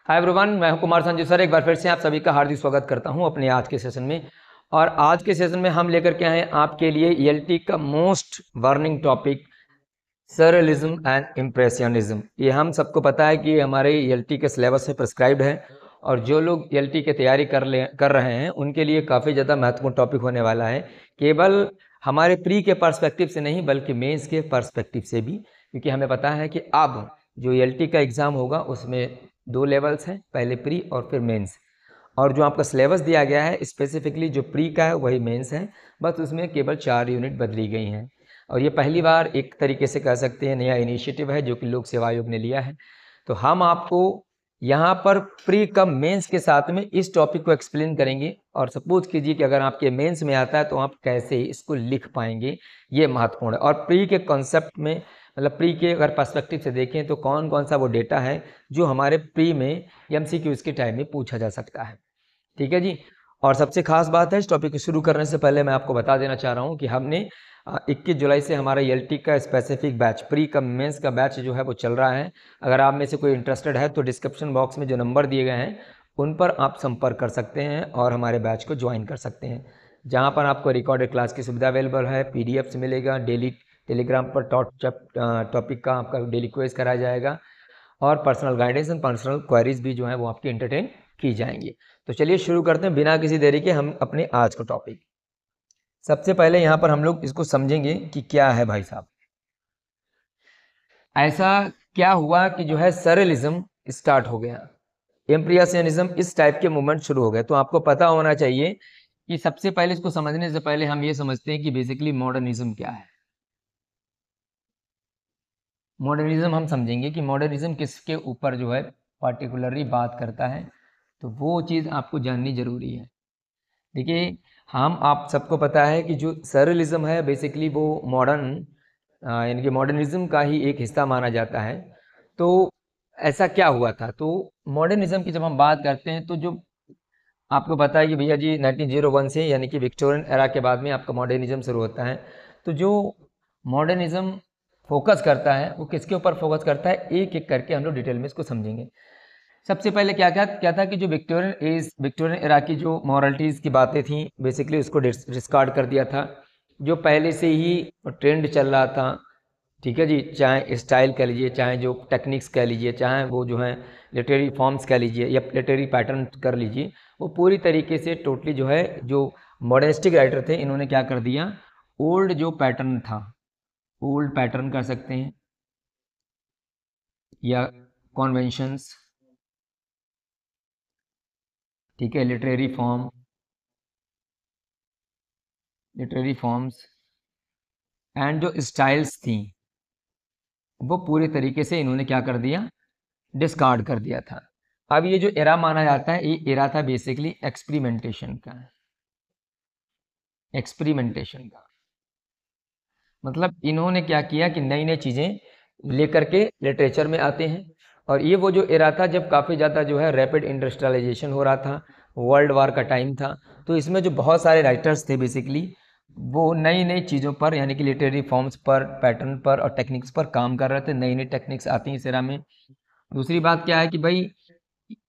Hi everyone, मैं हूं Kumar Sanju sir. एक बार फिर से आप सभी का हार्दिक स्वागत करता हूं अपने आज के सेशन में। और आज के सेशन में हम लेकर के आए हैं आपके लिए ईएलटी का most burning topic, सररियलिज्म and impressionism. ये हम सबको पता है कि हमारे ईएलटी के सिलेबस में प्रिस्क्राइब्ड है और जो लोग ईएलटी की तैयारी कर रहे हैं उनके लिए काफ़ी ज़्यादा महत्वपूर्ण टॉपिक होने वाला है। केवल हमारे प्री के पर्सपेक्टिव से नहीं बल्कि मेंस के पर्सपेक्टिव से भी, क्योंकि हमें पता है कि अब जो ईएलटी का एग्ज़ाम होगा उसमें 2 लेवल्स हैं, पहले प्री और फिर मेंस। और जो आपका सिलेबस दिया गया है स्पेसिफिकली जो प्री का है वही मेंस है, बस उसमें केवल 4 यूनिट बदली गई हैं। और ये पहली बार एक तरीके से कह सकते हैं नया इनिशिएटिव है जो कि लोक सेवा आयोग ने लिया है। तो हम आपको यहाँ पर प्री कम मेंस के साथ में इस टॉपिक को एक्सप्लेन करेंगे। और सपोज कीजिए कि अगर आपके मेंस में आता है तो आप कैसे इसको लिख पाएंगे, ये महत्वपूर्ण है। और प्री के कॉन्सेप्ट में मतलब प्री के अगर पर्सपेक्टिव से देखें तो कौन कौन सा वो डेटा है जो हमारे प्री में एमसीक्यूज के टाइम में पूछा जा सकता है। ठीक है जी। और सबसे खास बात है, इस टॉपिक को शुरू करने से पहले मैं आपको बता देना चाह रहा हूँ कि हमने 21 जुलाई से हमारा ईएलटी का स्पेसिफिक बैच, प्री का मेंस का बैच जो है वो चल रहा है। अगर आप में से कोई इंटरेस्टेड है तो डिस्क्रिप्शन बॉक्स में जो नंबर दिए गए हैं उन पर आप संपर्क कर सकते हैं और हमारे बैच को ज्वाइन कर सकते हैं, जहाँ पर आपको रिकॉर्डेड क्लास की सुविधा अवेलेबल है, पीडीएफ्स मिलेगा, डेली टेलीग्राम पर टॉपिक का आपका डेली क्विज कराया जाएगा और personal guidance and personal queries भी जो है वो आपकी एंटरटेन की जाएंगी। तो चलिए शुरू करते हैं बिना किसी देरी के हम अपने आज का टॉपिक। सबसे पहले यहाँ पर हम लोग इसको समझेंगे कि क्या है भाई साहब। ऐसा क्या हुआ कि जो है सररियलिज्म स्टार्ट हो गया, इम्प्रेशनिज्म इस टाइप के मूवमेंट शुरू हो गए। तो आपको पता होना चाहिए कि सबसे पहले इसको समझने से पहले हम ये समझते हैं कि बेसिकली मॉडर्निज्म क्या है। मॉडर्निज्म हम समझेंगे कि मॉडर्निज्म किसके ऊपर जो है पार्टिकुलरली बात करता है, तो वो चीज़ आपको जाननी जरूरी है। देखिए, हम आप सबको पता है कि जो सररियलिज्म है बेसिकली वो मॉडर्न यानी कि मॉडर्निज्म का ही एक हिस्सा माना जाता है। तो ऐसा क्या हुआ था, तो मॉडर्निज्म की जब हम बात करते हैं तो जो आपको पता है कि भैया जी 1901 से यानी कि विक्टोरियन एरा के बाद में आपका मॉडर्निज्म शुरू होता है। तो जो मॉडर्निज्म फोकस करता है वो किसके ऊपर फोकस करता है, एक एक करके हम लोग डिटेल में इसको समझेंगे। सबसे पहले क्या था कि जो विक्टोरियन एरा की जो मॉरलिटीज़ की बातें थी बेसिकली उसको डिस्कार्ड कर दिया था। जो पहले से ही ट्रेंड चल रहा था, ठीक है जी, चाहे स्टाइल कह लीजिए, चाहे जो टेक्निक्स कह लीजिए, चाहे वो जो है लिटरेरी फॉर्म्स कह लीजिए या लिटरेरी पैटर्न कर लीजिए, वो पूरी तरीके से टोटली जो है जो मॉडर्निस्टिक राइटर थे इन्होंने क्या कर दिया, ओल्ड जो पैटर्न था, ओल्ड पैटर्न कर सकते हैं या कॉन्वेंशंस, ठीक है, लिटरेरी फॉर्म्स एंड जो स्टाइल्स थी वो पूरी तरीके से इन्होंने क्या कर दिया, डिस्कार्ड कर दिया था। अब ये जो एरा माना जाता है ये एरा था बेसिकली एक्सपेरिमेंटेशन का मतलब इन्होंने क्या किया कि नई नई चीज़ें लेकर के लिटरेचर में आते हैं। और ये वो जो एरा था जब काफ़ी ज़्यादा जो है रैपिड इंडस्ट्रियलाइजेशन हो रहा था, वर्ल्ड वार का टाइम था। तो इसमें जो बहुत सारे राइटर्स थे बेसिकली वो नई नई चीज़ों पर यानी कि लिटरेरी फॉर्म्स पर, पैटर्न पर और टेक्निक्स पर काम कर रहे थे। नई नई टेक्निक्स आती हैं इस एरा में। दूसरी बात क्या है कि भाई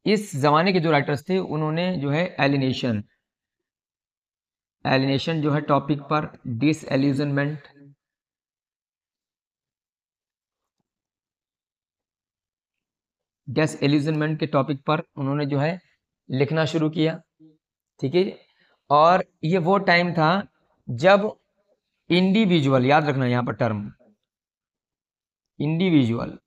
इस ज़माने के जो राइटर्स थे उन्होंने जो है एलिनेशन जो है टॉपिक पर, डिसएल्यूजनमेंट, डिसएल्यूजनमेंट के टॉपिक पर उन्होंने जो है लिखना शुरू किया। ठीक है। और ये वो टाइम था जब इंडिविजुअल, याद रखना यहाँ पर टर्म इंडिविजुअल,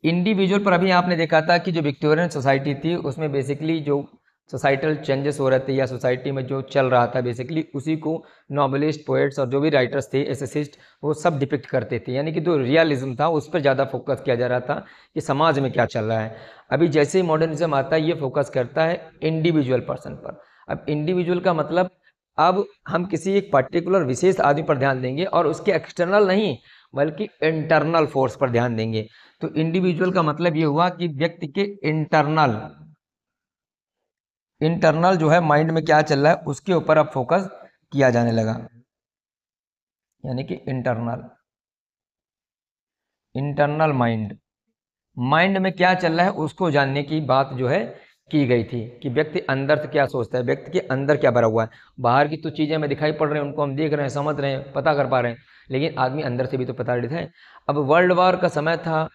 इंडिविजुअल पर अभी आपने देखा था कि जो विक्टोरियन सोसाइटी थी उसमें बेसिकली जो सोसाइटल चेंजेस हो रहे थे या सोसाइटी में जो चल रहा था बेसिकली उसी को नॉवेलिस्ट, पोएट्स और जो भी राइटर्स थे, एसेसिस्ट, वो सब डिपिक्ट करते थे। यानी कि जो रियलिज्म था उस पर ज़्यादा फोकस किया जा रहा था कि समाज में क्या चल रहा है। अभी जैसे ही मॉडर्निज्म आता है ये फोकस करता है इंडिविजुअल पर्सन पर। अब इंडिविजुअल का मतलब अब हम किसी एक पर्टिकुलर विशेष आदमी पर ध्यान देंगे और उसके एक्सटर्नल नहीं बल्कि इंटरनल फोर्स पर ध्यान देंगे। तो इंडिविजुअल का मतलब ये हुआ कि व्यक्ति के इंटरनल जो है माइंड में क्या चल रहा है उसके ऊपर अब फोकस किया जाने लगा। यानी कि इंटरनल माइंड, माइंड में क्या चल रहा है उसको जानने की बात जो है की गई थी, कि व्यक्ति अंदर से क्या सोचता है, व्यक्ति के अंदर क्या भरा हुआ है। बाहर की तो चीज़ें हमें दिखाई पड़ रही हैं, उनको हम देख रहे हैं, समझ रहे हैं, पता कर पा रहे हैं, लेकिन आदमी अंदर से भी तो प्रताड़ित है। अब वर्ल्ड वॉर का समय था,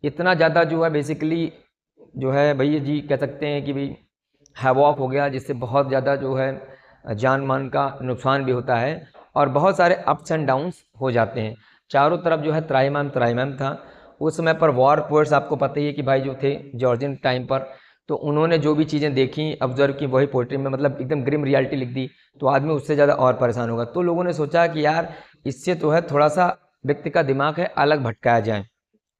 इतना ज़्यादा जो है बेसिकली जो है भैया जी कह सकते हैं कि भाई हैवॉक हो गया, जिससे बहुत ज़्यादा जो है जान मान का नुकसान भी होता है और बहुत सारे अप्स एंड डाउन्स हो जाते हैं। चारों तरफ जो है त्राहिमाम त्राहिमाम था। उस समय पर वॉर पोएट्स आपको पता ही है कि भाई जो थे जॉर्जियन टाइम पर, तो उन्होंने जो भी चीज़ें देखी ऑब्जर्व की वही पोइट्री में मतलब एकदम ग्रिम रियलिटी लिख दी, तो आदमी उससे ज़्यादा और परेशान होगा। तो लोगों ने सोचा कि यार इससे तो है थोड़ा सा व्यक्ति का दिमाग है अलग भटकाया जाए,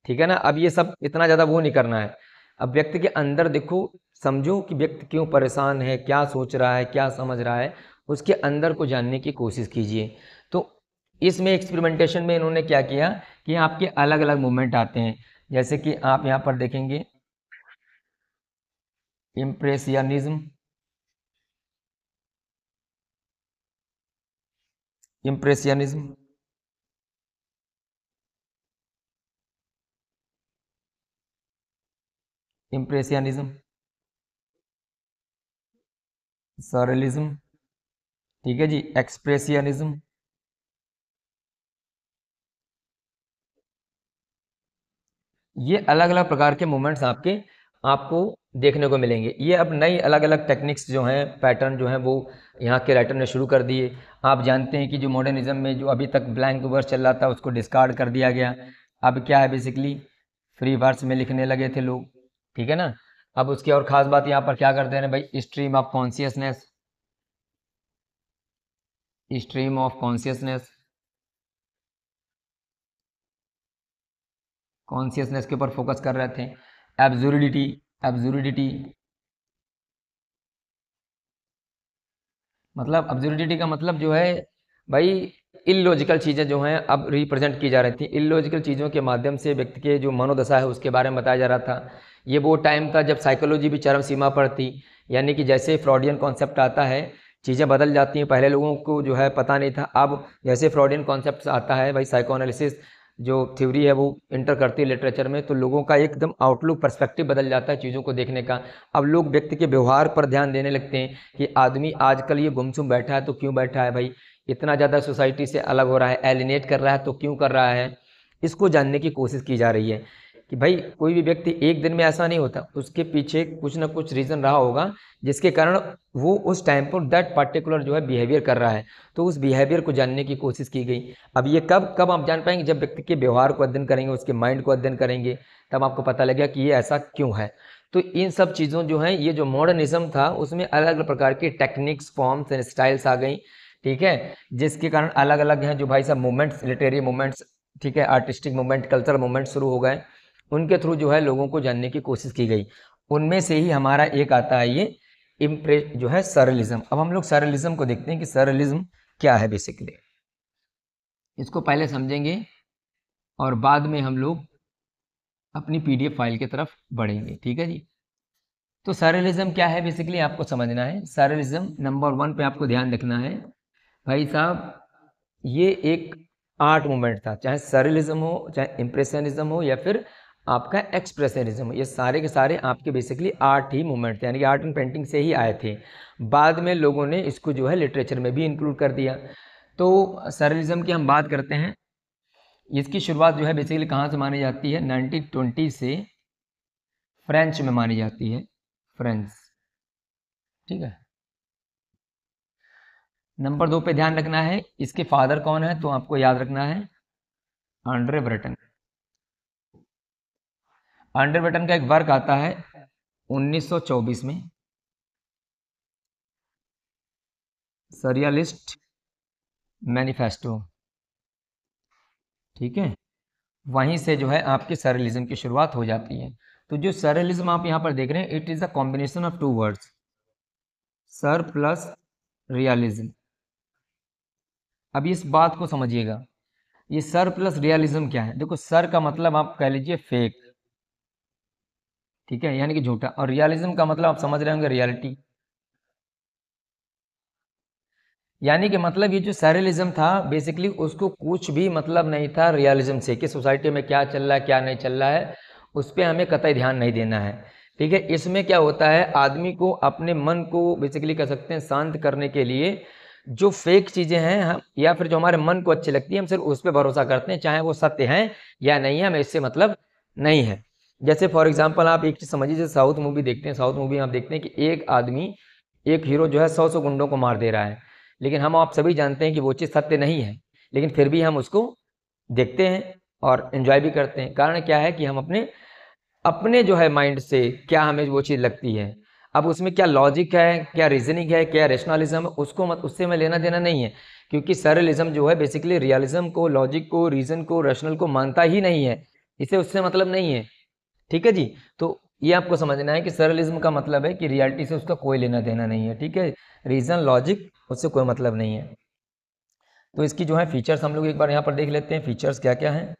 ठीक है ना। अब ये सब इतना ज़्यादा वो नहीं करना है, अब व्यक्ति के अंदर देखो, समझो कि व्यक्ति क्यों परेशान है, क्या सोच रहा है, क्या समझ रहा है, उसके अंदर को जानने की कोशिश कीजिए। तो इसमें एक्सपेरिमेंटेशन में इन्होंने क्या किया कि आपके अलग अलग मूवमेंट आते हैं, जैसे कि आप यहाँ पर देखेंगे इम्प्रेसियनिज्म, इम्प्रेसियनिज्म, इम्प्रेसियनिज्म, सरलिज्म, ठीक है जी, एक्सप्रेसियनिज्म। ये अलग अलग प्रकार के मूवमेंट्स आपको देखने को मिलेंगे। ये अब नई अलग अलग टेक्निक्स जो हैं, पैटर्न जो हैं, वो यहाँ के राइटर ने शुरू कर दिए। आप जानते हैं कि जो मॉडर्निज्म में जो अभी तक ब्लैंक वर्स चल रहा था उसको डिस्कार्ड कर दिया गया। अब क्या है बेसिकली फ्री वर्स में लिखने लगे थे लोग, ठीक है ना। अब उसकी और ख़ास बात यहाँ पर क्या करते हैं भाई, stream of consciousness, stream of consciousness, consciousness के ऊपर फोकस कर रहे थे। एब्सुर्डिटी, एब्सुर्डिटी मतलब अब्सुर्डिटी का मतलब जो है भाई इलॉजिकल चीज़ें जो हैं अब रिप्रेजेंट की जा रही थी। इलॉजिकल चीज़ों के माध्यम से व्यक्ति के जो मनोदशा है उसके बारे में बताया जा रहा था। ये वो टाइम था जब साइकोलॉजी भी चरम सीमा पर थी, यानी कि जैसे फ्रॉडियन कॉन्सेप्ट आता है चीज़ें बदल जाती हैं। पहले लोगों को जो है पता नहीं था, अब जैसे फ्रॉडियन कॉन्सेप्ट आता है भाई, साइको एनालिसिस जो थ्योरी है वो इंटर करती है लिटरेचर में, तो लोगों का एकदम आउटलुक पर्सपेक्टिव बदल जाता है चीज़ों को देखने का। अब लोग व्यक्ति के व्यवहार पर ध्यान देने लगते हैं कि आदमी आजकल ये गुमसुम बैठा है तो क्यों बैठा है भाई, इतना ज़्यादा सोसाइटी से अलग हो रहा है, एलिनेट कर रहा है तो क्यों कर रहा है। इसको जानने की कोशिश की जा रही है कि भाई कोई भी व्यक्ति एक दिन में ऐसा नहीं होता, उसके पीछे कुछ ना कुछ रीज़न रहा होगा जिसके कारण वो उस टाइम पर दैट पर्टिकुलर जो है बिहेवियर कर रहा है। तो उस बिहेवियर को जानने की कोशिश की गई। अब ये कब कब आप जान पाएंगे, जब व्यक्ति के व्यवहार को अध्ययन करेंगे, उसके माइंड को अध्ययन करेंगे, तब आपको पता लगेगा कि ये ऐसा क्यों है। तो इन सब चीज़ों जो हैं, ये जो मॉडर्निज्म था उसमें अलग अलग प्रकार की टेक्निक्स, फॉर्म्स एंड स्टाइल्स आ गई, ठीक है, जिसके कारण अलग अलग हैं जो भाई साहब मूवमेंट्स, लिटरेरी मूवमेंट्स, ठीक है, आर्टिस्टिक मूवमेंट, कल्चरल मूवमेंट शुरू हो गए। उनके थ्रू जो है लोगों को जानने की कोशिश की गई। उनमें से ही हमारा एक आता है ये इम्प्रेस जो है सरलिज्म। अब हम लोग सरलिज्म को देखते हैं कि सरलिज्म क्या है बेसिकली, इसको पहले समझेंगे और बाद में हम लोग अपनी पीडीएफ फाइल की तरफ बढ़ेंगे, ठीक है जी। तो सरलिज्म क्या है बेसिकली आपको समझना है। सरलिज्म नंबर 1 पे आपको ध्यान रखना है भाई साहब, ये एक आर्ट मूवमेंट था, चाहे सरलिज्म हो, चाहे इम्प्रेशनिज्म हो, या फिर आपका एक्सप्रेशनिज्म हो, ये सारे के सारे आपके बेसिकली आर्ट ही मूवमेंट थे, यानी कि आर्ट एंड पेंटिंग से ही आए थे। बाद में लोगों ने इसको जो है लिटरेचर में भी इंक्लूड कर दिया। तो सरलिज्म की हम बात करते हैं, इसकी शुरुआत जो है बेसिकली कहाँ से मानी जाती है, 1920 से फ्रेंच में मानी जाती है, फ्रेंच, ठीक है। नंबर 2 पे ध्यान रखना है, इसके फादर कौन है, तो आपको याद रखना है आंड्रे ब्रेटन। आंड्रे ब्रेटन का एक वर्क आता है 1924 में, सरियलिस्ट मैनिफेस्टो, ठीक है। वहीं से जो है आपकी सरलिज्म की शुरुआत हो जाती है। तो जो सरलिज्म आप यहाँ पर देख रहे हैं, it is a combination of two words, sur plus realism. अब इस बात को समझिएगा, ये सर प्लस रियलिज्म क्या है। देखो सर का मतलब आप कह लीजिए फेक, ठीक है, यानी कि झूठा, और रियलिज्म का मतलब आप समझ रहे होंगे रियलिटी। यानी कि मतलब ये जो सैरिलिज्म था बेसिकली उसको कुछ भी मतलब नहीं था रियलिज्म से, कि सोसाइटी में क्या चल रहा है क्या नहीं चल रहा है, उस पर हमें कतई ध्यान नहीं देना है। ठीक है, इसमें क्या होता है, आदमी को अपने मन को बेसिकली कह सकते हैं शांत करने के लिए जो फेक चीज़ें हैं हम, या फिर जो हमारे मन को अच्छी लगती है, हम सिर्फ उस पर भरोसा करते हैं, चाहे वो सत्य हैं या नहीं है, हमें इससे मतलब नहीं है। जैसे फॉर एग्जांपल आप एक चीज़ समझिए, जैसे साउथ मूवी देखते हैं, साउथ मूवी में आप देखते हैं कि एक आदमी, एक हीरो जो है 100 गुंडों को मार दे रहा है, लेकिन हम आप सभी जानते हैं कि वो चीज़ सत्य नहीं है, लेकिन फिर भी हम उसको देखते हैं और एंजॉय भी करते हैं। कारण क्या है कि हम अपने अपने जो है माइंड से क्या हमें वो चीज़ लगती है। अब उसमें क्या लॉजिक है, क्या रीजनिंग है, क्या रेशनलिज्म है, उसको मत, उससे मैं लेना देना नहीं है, क्योंकि सरलिज्म जो है बेसिकली रियलिज्म को, लॉजिक को, रीजन को, रैशनल को मानता ही नहीं है, इसे उससे मतलब नहीं है। ठीक है जी, तो ये आपको समझना है कि सरलिज्म का मतलब है कि रियलिटी से उसका कोई लेना देना नहीं है। ठीक है, रीजन लॉजिक उससे कोई मतलब नहीं है। तो इसकी जो है फीचर्स हम लोग एक बार यहाँ पर देख लेते हैं, फीचर्स क्या क्या हैं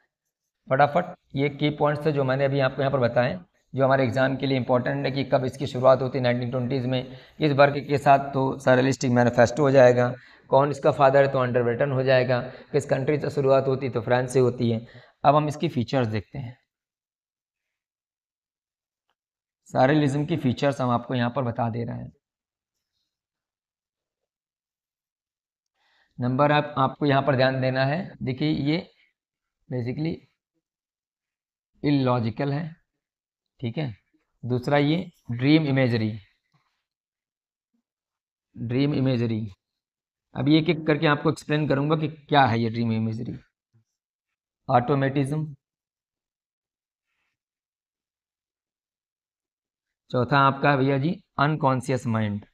फटाफट। ये की पॉइंट्स थे जो मैंने अभी आपको यहाँ पर बताएं, जो हमारे एग्जाम के लिए इंपॉर्टेंट है कि कब इसकी शुरुआत होती है 1920s में, किस वर्ग के साथ, तो सरलिस्टिक मैनिफेस्टो हो जाएगा, कौन इसका फादर है तो अंडरवेटन हो जाएगा, किस कंट्री से शुरुआत होती है तो फ्रांस से होती है। अब हम इसकी फीचर्स देखते हैं, सरलिज्म की फीचर्स हम आपको यहाँ पर बता दे रहे हैं। नंबर आपको यहाँ पर ध्यान देना है, देखिए ये बेसिकली इलॉजिकल है। ठीक है, दूसरा ये ड्रीम इमेजरी, ड्रीम इमेजरी। अब ये एक एक करके आपको एक्सप्लेन करूंगा कि क्या है ये ड्रीम इमेजरी। ऑटोमेटिज्म, चौथा आपका भैया जी अनकॉन्शियस माइंड,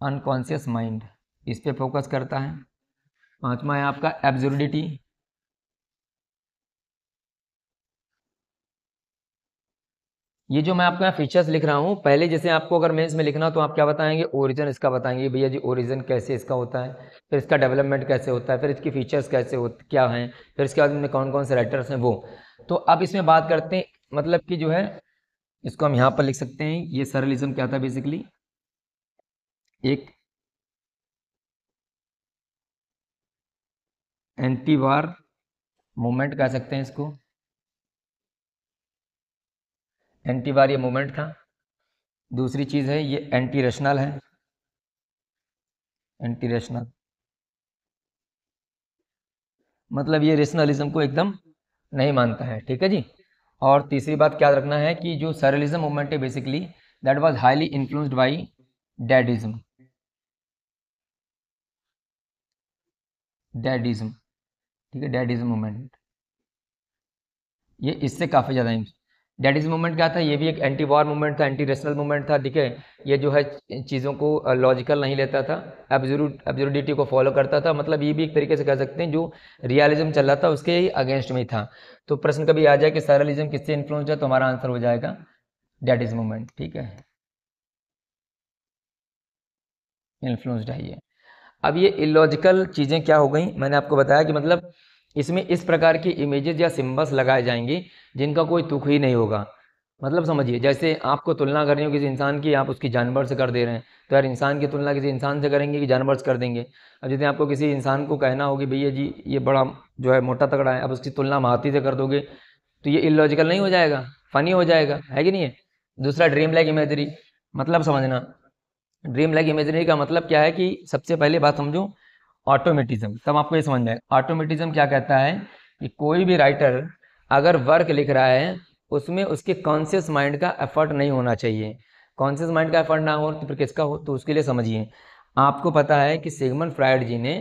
अनकॉन्शियस माइंड इस पे फोकस करता है। पांचवा है आपका एब्सुर्डिटी, ये जो मैं आपको यहाँ फीचर्स लिख रहा हूँ, पहले जैसे आपको अगर मेंस में लिखना तो आप क्या बताएंगे, ओरिजिन इसका बताएंगे भैया जी, ओरिजिन कैसे इसका होता है, फिर इसका डेवलपमेंट कैसे होता है, फिर इसकी फीचर्स कैसे होते क्या हैं, फिर इसके बाद में कौन कौन से राइटर्स हैं वो। तो अब इसमें बात करते हैं, मतलब कि जो है इसको हम यहाँ पर लिख सकते हैं, ये सरलिज्म क्या था बेसिकली, एक एंटी वार मूवमेंट कह सकते हैं इसको, एंटी वार ये मूवमेंट था। दूसरी चीज़ है ये एंटी रैशनल है, एंटी रैशनल मतलब ये रेशनलिज्म को एकदम नहीं मानता है। ठीक है जी, और तीसरी बात क्या रखना है कि जो सरलिज्म मूवमेंट है basically that was highly influenced by dadaism, dadaism. ठीक है, डैडिज्म मूवमेंट ये इससे काफ़ी ज़्यादा, डैडिज्म मूवमेंट क्या था, ये भी एक एंटी वॉर मूवमेंट था, एंटी रेशनल मूवमेंट था। ठीक है, ये जो है चीज़ों को लॉजिकल नहीं लेता था, एब्सोल्यूटिटी को फॉलो करता था, मतलब ये भी एक तरीके से कह सकते हैं जो रियलिज्म चल रहा था उसके ही अगेंस्ट में ही था। तो प्रश्न कभी आ जाए कि सरलिज्म किससे इन्फ्लुएंस है, तो हमारा आंसर हो जाएगा डैडिज्म मूवमेंट। ठीक है, इन्फ्लुएंस्ड है ये। अब ये इलॉजिकल चीज़ें क्या हो गई, मैंने आपको बताया कि मतलब इसमें इस प्रकार की इमेजेस या सिंबल्स लगाए जाएंगे जिनका कोई तुक ही नहीं होगा। मतलब समझिए, जैसे आपको तुलना करनी हो किसी इंसान की, आप उसकी जानवर से कर दे रहे हैं, तो यार इंसान की तुलना किसी इंसान से करेंगे कि जानवर से कर देंगे। अब जैसे आपको किसी इंसान को कहना होगी भैया जी ये बड़ा जो है मोटा तगड़ा है, अब उसकी तुलना हम हाथी से कर दोगे तो ये इलॉजिकल नहीं हो जाएगा, फनी हो जाएगा, है कि नहीं है। दूसरा ड्रीम लाइक इमेजरी, मतलब समझना, ड्रीम लाइक इमेजरी का मतलब क्या है कि सबसे पहले बात समझो ऑटोमेटिज्म, तब आपको ये समझ में आएगा। ऑटोमेटिज्म क्या कहता है कि कोई भी राइटर अगर वर्क लिख रहा है उसमें उसके कॉन्शियस माइंड का एफर्ट नहीं होना चाहिए। कॉन्शियस माइंड का एफर्ट ना हो तो फिर किसका हो, तो उसके लिए समझिए, आपको पता है कि सिगमंड फ्रायड जी ने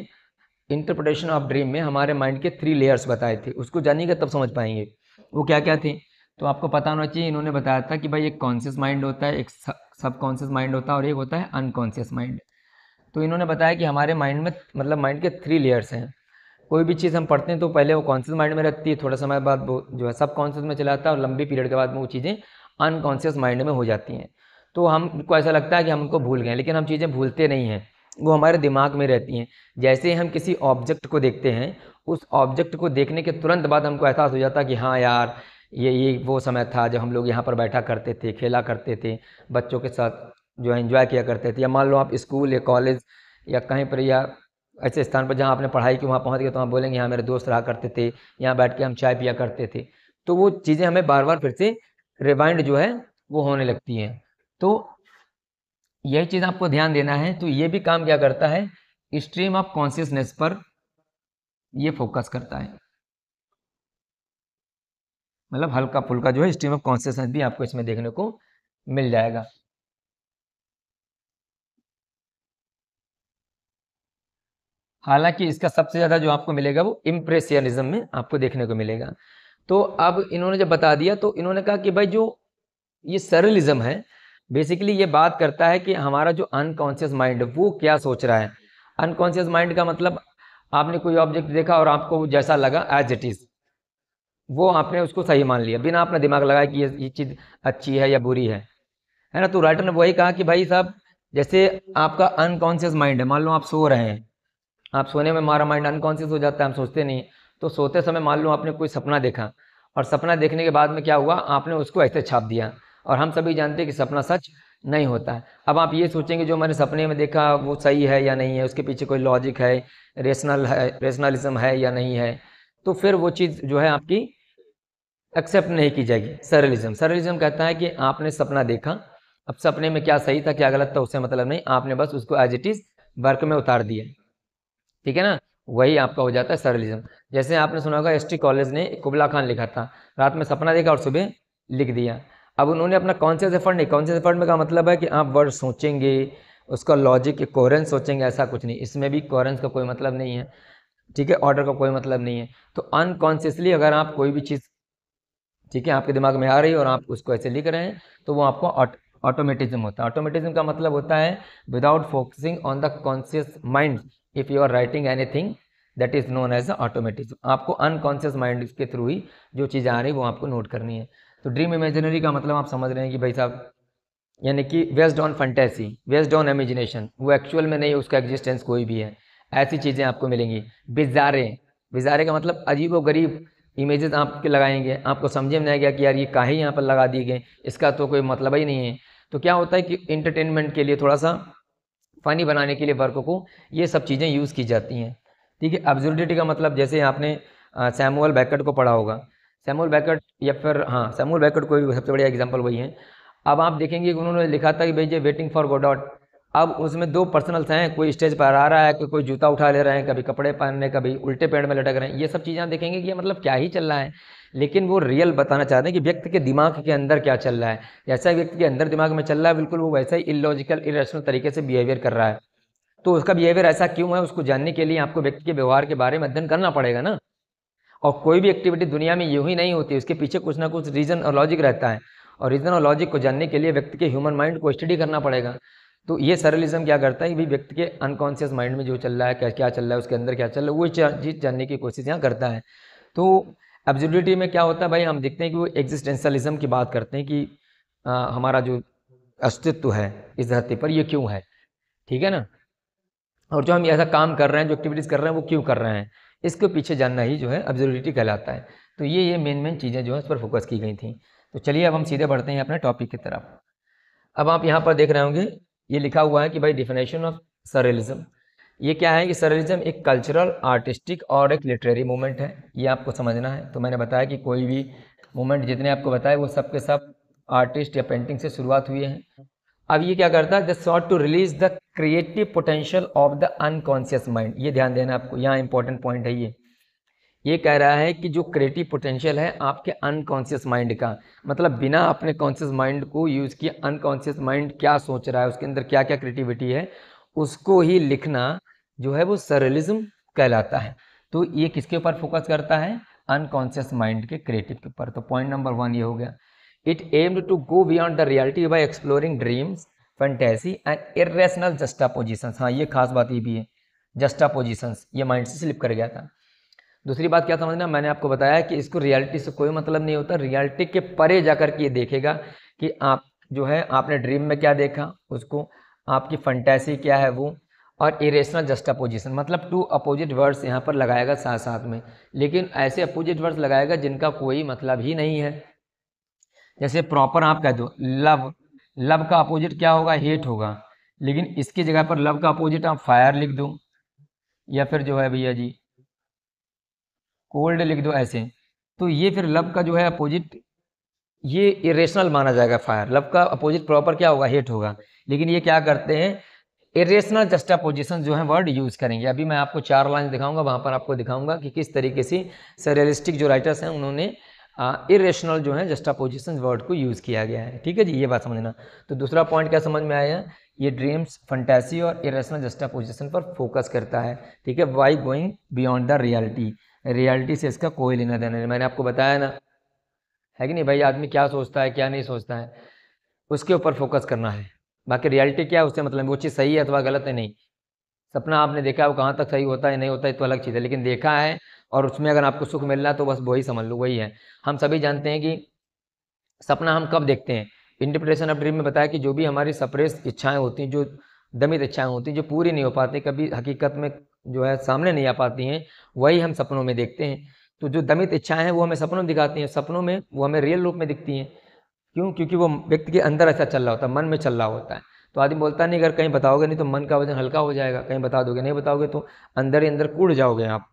इंटरप्रिटेशन ऑफ ड्रीम में हमारे माइंड के 3 लेयर्स बताए थे, उसको जानिएगा तब समझ पाएंगे वो क्या क्या थे। तो आपको पता होना चाहिए, इन्होंने बताया था कि भाई एक कॉन्शियस माइंड होता है, एक सब कॉन्शियस माइंड होता है और एक होता है अनकॉन्शियस माइंड। तो इन्होंने बताया कि हमारे माइंड में मतलब माइंड के 3 लेयर्स हैं। कोई भी चीज़ हम पढ़ते हैं तो पहले वो कॉन्शियस माइंड में रहती है, थोड़ा समय बाद वो जो है सब कॉन्शियस में चला जाता है और लंबी पीरियड के बाद में वो चीज़ें अनकॉन्शियस माइंड में हो जाती हैं। तो हमको ऐसा लगता है कि हम उनको भूल गए, लेकिन हम चीज़ें भूलते नहीं हैं, वो हमारे दिमाग में रहती हैं। जैसे ही हम किसी ऑब्जेक्ट को देखते हैं, उस ऑब्जेक्ट को देखने के तुरंत बाद हमको एहसास हो जाता है कि हाँ यार ये वो समय था जब हम लोग यहाँ पर बैठा करते थे, खेला करते थे, बच्चों के साथ जो है एंजॉय किया करते थे। या मान लो आप स्कूल या कॉलेज या कहीं पर या ऐसे स्थान पर जहाँ आपने पढ़ाई की वहाँ पहुँच गए तो आप बोलेंगे यहाँ मेरे दोस्त रहा करते थे, यहाँ बैठ के हम चाय पिया करते थे। तो वो चीज़ें हमें बार बार फिर से रिवाइंड जो है वो होने लगती हैं। तो यही चीज़ आपको ध्यान देना है। तो ये भी काम क्या करता है, स्ट्रीम ऑफ कॉन्शियसनेस पर ये फोकस करता है। मतलब हल्का फुल्का जो है स्ट्रीम ऑफ कॉन्शियसनेस भी आपको इसमें देखने को मिल जाएगा। हालांकि इसका सबसे ज़्यादा जो आपको मिलेगा वो इम्प्रेशनिज्म में आपको देखने को मिलेगा। तो अब इन्होंने जब बता दिया तो इन्होंने कहा कि भाई जो ये सरलिज्म है बेसिकली ये बात करता है कि हमारा जो अनकॉन्शियस माइंड वो क्या सोच रहा है। अनकॉन्शियस माइंड का मतलब आपने कोई ऑब्जेक्ट देखा और आपको जैसा लगा एज इट इज़ वो आपने उसको सही मान लिया बिना अपना दिमाग लगाया कि ये चीज़ अच्छी है या बुरी है ना। तो राइटर ने वही कहा कि भाई साहब जैसे आपका अनकॉन्शियस माइंड है, मान लो आप सो रहे हैं, आप सोने में हमारा माइंड अनकॉन्शियस हो जाता है, हम सोचते नहीं। तो सोते समय मान लो आपने कोई सपना देखा और सपना देखने के बाद में क्या हुआ, आपने उसको ऐसे छाप दिया और हम सभी जानते हैं कि सपना सच नहीं होता है। अब आप ये सोचेंगे जो मैंने सपने में देखा वो सही है या नहीं है, उसके पीछे कोई लॉजिक है, रेशनलिज्म है या नहीं है, तो फिर वो चीज़ जो है आपकी एक्सेप्ट नहीं की जाएगी। सरलिज्म कहता है कि आपने सपना देखा, अब सपने में क्या सही था क्या गलत था उससे मतलब नहीं, आपने बस उसको एज इट इज़ वर्क में उतार दिया, ठीक है ना। वही आपका हो जाता है सरलिज्म। जैसे आपने सुना होगा एसटी कॉलेज ने कुबला खान लिखा था, रात में सपना देखा और सुबह लिख दिया। अब उन्होंने अपना कॉन्शियस एफर्ट नहीं, कॉन्शियस एफर्ट में का मतलब है कि आप वर्ड सोचेंगे, उसका लॉजिक कोहेरेंस सोचेंगे, ऐसा कुछ नहीं, इसमें भी कोहेरेंस का कोई मतलब नहीं है, ठीक है, ऑर्डर का कोई मतलब नहीं है। तो अनकॉन्शियसली अगर आप कोई भी चीज़, ठीक है, आपके दिमाग में आ रही है और आप उसको ऐसे लिख रहे हैं तो वो आपको ऑटोमेटिज्म होता है। ऑटोमेटिज्म का मतलब होता है without focusing on the conscious mind if you are writing anything that is known as automatism. आपको अनकॉन्शियस माइंड के थ्रू ही जो चीज़ें आ रही वो आपको नोट करनी है। तो ड्रीम इमेजिनरी का मतलब आप समझ रहे हैं कि भाई साहब यानी कि based on fantasy, based on imagination, वो एक्चुअल में नहीं, उसका एग्जिस्टेंस कोई भी है, ऐसी चीज़ें आपको मिलेंगी। बिजारे, बिजारे का मतलब अजीब व गरीब इमेजेस आपके लगाएंगे, आपको समझे में नहीं आएगा कि यार ये काहे यहाँ पर लगा दिए गए, इसका तो कोई मतलब ही नहीं है। तो क्या होता है कि इंटरटेनमेंट के लिए, थोड़ा सा फनी बनाने के लिए वर्क को ये सब चीज़ें यूज़ की जाती हैं, ठीक है। अब्सुर्डिटी का मतलब जैसे आपने सैमुअल बेकट को पढ़ा होगा, सैमुअल बेकट या फिर हाँ सैमुअल बेकट को सबसे बढ़िया एग्जाम्पल वही है। अब आप देखेंगे कि उन्होंने लिखा था कि भाई ये वेटिंग फॉर गोडॉट। अब उसमें दो पर्सनल्स हैं, कोई स्टेज पर आ रहा है, कोई जूता उठा ले रहे हैं, कभी कपड़े पहनने, कभी उल्टे पैंट में लटक रहे हैं, ये सब चीज़ें आप देखेंगे कि ये मतलब क्या ही चल रहा है। लेकिन वो रियल बताना चाहते हैं कि व्यक्ति के दिमाग के अंदर क्या चल रहा है, जैसा व्यक्ति के अंदर दिमाग में चल रहा है बिल्कुल वो वैसा ही इलॉजिकल इरेशनल तरीके से बिहेवियर कर रहा है। तो उसका बिहेवियर ऐसा क्यों है, उसको जानने के लिए आपको व्यक्ति के व्यवहार के बारे में अध्ययन करना पड़ेगा ना। और कोई भी एक्टिविटी दुनिया में यूं ही नहीं होती, उसके पीछे कुछ ना कुछ रीजन और लॉजिक रहता है, और रीजन और लॉजिक को जानने के लिए व्यक्ति के ह्यूमन माइंड को स्टडी करना पड़ेगा। तो ये सरलिज्म क्या करता है कि भाई व्यक्ति के अनकॉन्शियस माइंड में जो चल रहा है, क्या क्या चल रहा है, उसके अंदर क्या चल रहा है, वो चीज़ जानने की कोशिश यहाँ करता है। तो एब्सोल्यूटिटी में क्या होता है भाई, हम देखते हैं कि वो एग्जिस्टेंशलिज्म की बात करते हैं कि हमारा जो अस्तित्व है इस धरती पर ये क्यों है, ठीक है ना, और जो हम ऐसा काम कर रहे हैं, जो एक्टिविटीज़ कर रहे हैं वो क्यों कर रहे हैं, इसके पीछे जानना ही जो है ऑब्जर्विटी कहलाता है। तो ये मेन चीज़ें जो है इस पर फोकस की गई थी। तो चलिए अब हम सीधे बढ़ते हैं अपने टॉपिक की तरफ। अब आप यहाँ पर देख रहे होंगे ये लिखा हुआ है कि भाई डिफिनेशन ऑफ सररियलिज्म। ये क्या है कि सररियलिज्म एक कल्चरल, आर्टिस्टिक और एक लिटरेरी मूवमेंट है, ये आपको समझना है। तो मैंने बताया कि कोई भी मूवमेंट जितने आपको बताए वो सब के सब आर्टिस्ट या पेंटिंग से शुरुआत हुए हैं। अब ये क्या करता है, the sought to release the creative potential of the unconscious mind. ये ध्यान देना आपको, यहाँ इंपॉर्टेंट पॉइंट है ये कह रहा है कि जो क्रिएटिव पोटेंशियल है आपके अनकॉन्शियस माइंड का, मतलब बिना अपने कॉन्शियस माइंड को यूज़ किए अनकॉन्शियस माइंड क्या सोच रहा है, उसके अंदर क्या क्या क्रिएटिविटी है, उसको ही लिखना जो है वो सररियलिज्म कहलाता है। तो ये किसके ऊपर फोकस करता है, अनकॉन्शियस माइंड के क्रिएटिव के ऊपर। तो पॉइंट नंबर 1 ये हो गया। It aimed to go beyond the reality by exploring dreams, fantasy and irrational juxtapositions. हाँ ये खास बात ये भी है, जस्टापोजिशंस ये माइंड से स्लिप कर गया था। दूसरी बात क्या समझना, मैंने आपको बताया कि इसको रियलिटी से कोई मतलब नहीं होता, रियलिटी के परे जाकर के ये देखेगा कि आप जो है आपने ड्रीम में क्या देखा उसको, आपकी फंटेसी क्या है वो, और इरेशनल जस्टापोजिशन मतलब टू अपोजिट वर्ड्स यहाँ पर लगाएगा साथ साथ में, लेकिन ऐसे अपोजिट वर्ड्स लगाएगा जिनका कोई मतलब ही नहीं है। जैसे प्रॉपर आप कह दो लव, लव का अपोजिट क्या होगा, हेट होगा, लेकिन इसकी जगह पर लव का अपोजिट आप फायर लिख दो, या फिर जो है भैया जी कोल्ड लिख दो ऐसे, तो ये फिर लव का जो है अपोजिट, ये इरेशनल माना जाएगा फायर। लव का अपोजिट प्रॉपर क्या होगा, हेट होगा। लेकिन ये क्या करते हैं, इरेशनल जस्टापोजिशन जो है वर्ड यूज करेंगे। अभी मैं आपको 4 लाइन दिखाऊंगा, वहां पर आपको दिखाऊंगा कि किस तरीके से सरियलिस्टिक जो राइटर्स हैं उन्होंने इरेशनल जो है जस्टापोजिशन वर्ड को यूज किया गया है। ठीक है जी, ये बात समझना। तो दूसरा पॉइंट क्या समझ में आया, ये ड्रीम्स फंटेसी और इरेशनल जस्टापोजिशन पर फोकस करता है। ठीक है, why going beyond the reality, reality से इसका कोई लेना देना नहीं। मैंने आपको बताया ना, है कि नहीं भाई, आदमी क्या सोचता है क्या नहीं सोचता है उसके ऊपर फोकस करना है। बाकी रियलिटी क्या है उससे मतलब, वो चीज़ सही है अथवा गलत है नहीं। सपना आपने देखा है, वो कहाँ तक सही होता है नहीं होता है तो अलग चीज़ है, लेकिन देखा है और उसमें अगर आपको सुख मिल रहा है तो बस वही समझ लो, वही है। हम सभी जानते हैं कि सपना हम कब देखते हैं। इंटरप्रिटेशन ऑफ ड्रीम में बताया कि जो भी हमारी सप्रेस इच्छाएं होती हैं, जो दमित इच्छाएं होती हैं, जो पूरी नहीं हो पाती, कभी हकीकत में जो है सामने नहीं आ पाती हैं, वही हम सपनों में देखते हैं। तो जो दमित इच्छाएं हैं वो हमें सपनों में दिखाती हैं, सपनों में वो हमें रियल रूप में दिखती हैं। क्यों? क्योंकि वो व्यक्ति के अंदर ऐसा चल रहा होता है, मन में चल रहा होता है। तो आदमी बोलता नहीं, अगर कहीं बताओगे नहीं तो मन का वजन हल्का हो जाएगा, कहीं बता दोगे, नहीं बताओगे तो अंदर ही अंदर कूड़ जाओगे आप,